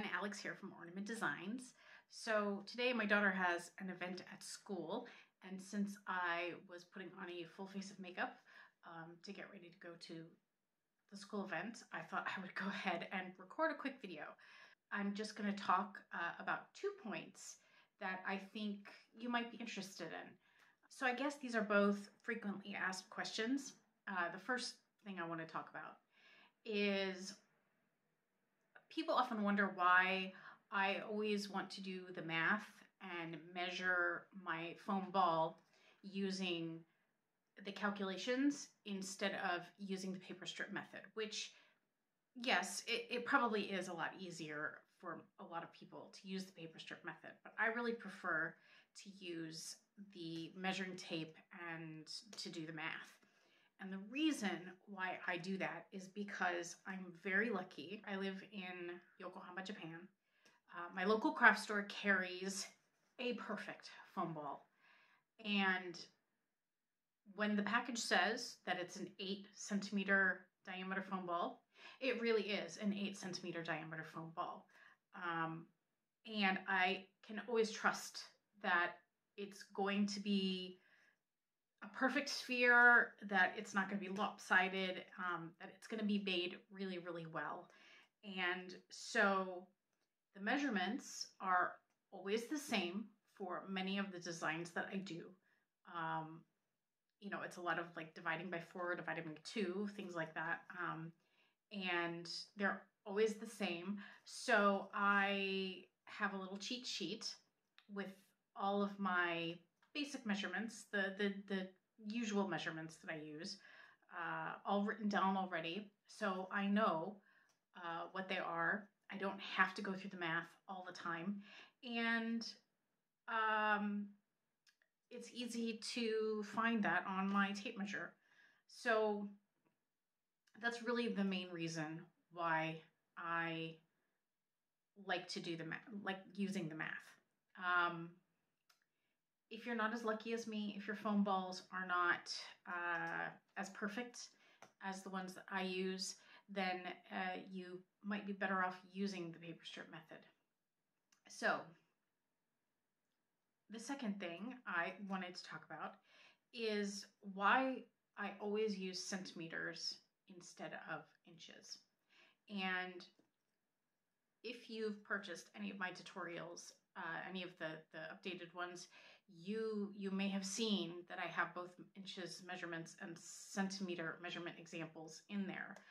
everyone, Alex here from Ornament Designs. So today my daughter has an event at school, and since I was putting on a full face of makeup to get ready to go to the school event, I thought I would go ahead and record a quick video. I'm just going to talk about 2 points that I think you might be interested in. So I guess these are both frequently asked questions. The first thing I want to talk about is people often wonder why I always want to do the math and measure my foam ball using the calculations instead of using the paper strip method, which, yes, it probably is a lot easier for a lot of people to use the paper strip method, but I really prefer to use the measuring tape and to do the math. And the reason why I do that is because I'm very lucky. I live in Yokohama, Japan. My local craft store carries a perfect foam ball. And when the package says that it's an 8-centimeter diameter foam ball, it really is an 8-centimeter diameter foam ball. And I can always trust that it's going to be a perfect sphere, that it's not going to be lopsided, that it's going to be made really, really well. And so the measurements are always the same for many of the designs that I do. You know, it's a lot of like dividing by 4, dividing by 2, things like that. And they're always the same. So I have a little cheat sheet with all of my basic measurements, the usual measurements that I use, all written down already. So I know what they are. I don't have to go through the math all the time. And it's easy to find that on my tape measure. So that's really the main reason why I like to do the math, like using the math. If you're not as lucky as me, if your foam balls are not as perfect as the ones that I use, then you might be better off using the paper strip method. So the second thing I wanted to talk about is why I always use centimeters instead of inches. And if you've purchased any of my tutorials, any of the updated ones, you may have seen that I have both inches measurements and centimeter measurement examples in there.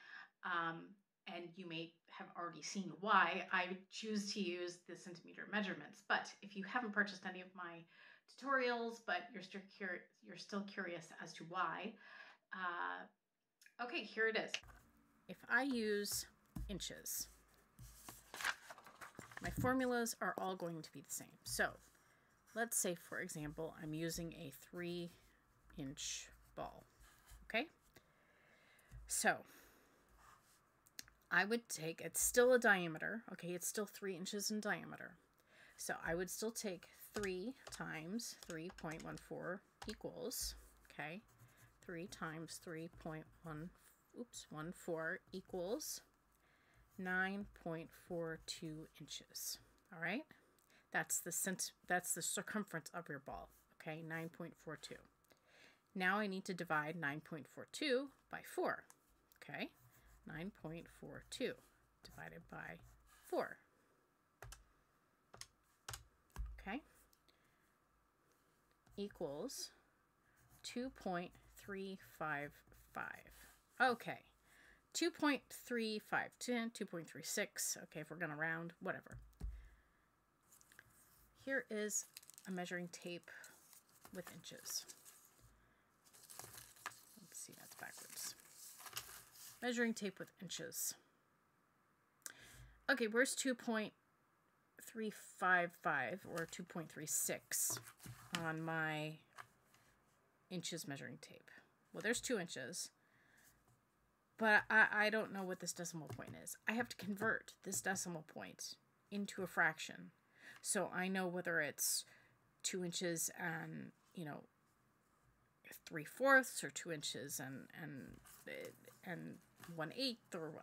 And you may have already seen why I choose to use the centimeter measurements. But if you haven't purchased any of my tutorials, but you're still curious as to why, okay, here it is. If I use inches, my formulas are all going to be the same. So let's say, for example, I'm using a 3-inch ball, okay? So I would take, it's still a diameter, okay? It's still 3 inches in diameter. So I would still take 3 times 3.14 equals, okay? 3 times 3.14 equals 9.42 inches, all right? That's the circumference of your ball, okay? 9.42. Now I need to divide 9.42 by 4, okay? 9.42 divided by 4, okay? Equals 2.355. Okay. 2.35, 2.36, okay, if we're going to round, whatever. Here is a measuring tape with inches. Let's see, that's backwards. Measuring tape with inches. Okay, where's 2.355 or 2.36 on my inches measuring tape? Well, there's 2 inches. But I don't know what this decimal point is. I have to convert this decimal point into a fraction. So I know whether it's 2 inches and, you know, 3/4 or 2 inches and 1/8, or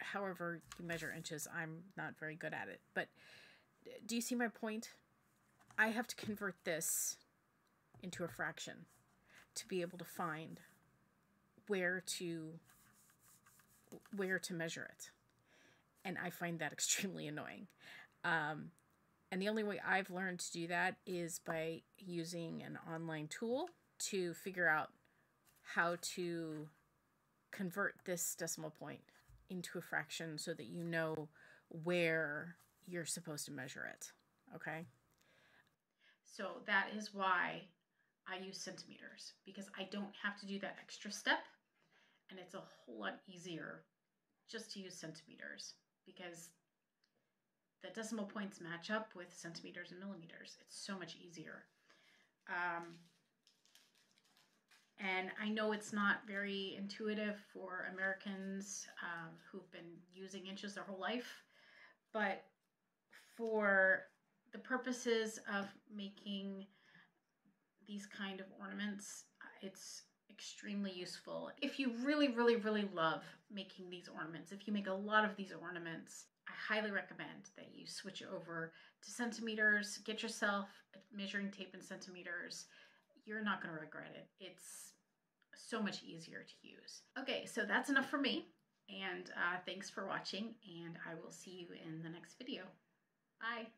however you measure inches. I'm not very good at it, but do you see my point? I have to convert this into a fraction to be able to find where to measure it. And I find that extremely annoying. And the only way I've learned to do that is by using an online tool to figure out how to convert this decimal point into a fraction so that you know where you're supposed to measure it. Okay? So that is why I use centimeters, because I don't have to do that extra step, and it's a whole lot easier just to use centimeters, because the decimal points match up with centimeters and millimeters. It's so much easier. And I know it's not very intuitive for Americans who've been using inches their whole life, but for the purposes of making these kind of ornaments, it's extremely useful. If you really, really, really love making these ornaments, if you make a lot of these ornaments, I highly recommend that you switch over to centimeters. Get yourself a measuring tape in centimeters. You're not going to regret it. It's so much easier to use. Okay, so that's enough for me. And thanks for watching, and I will see you in the next video. Bye.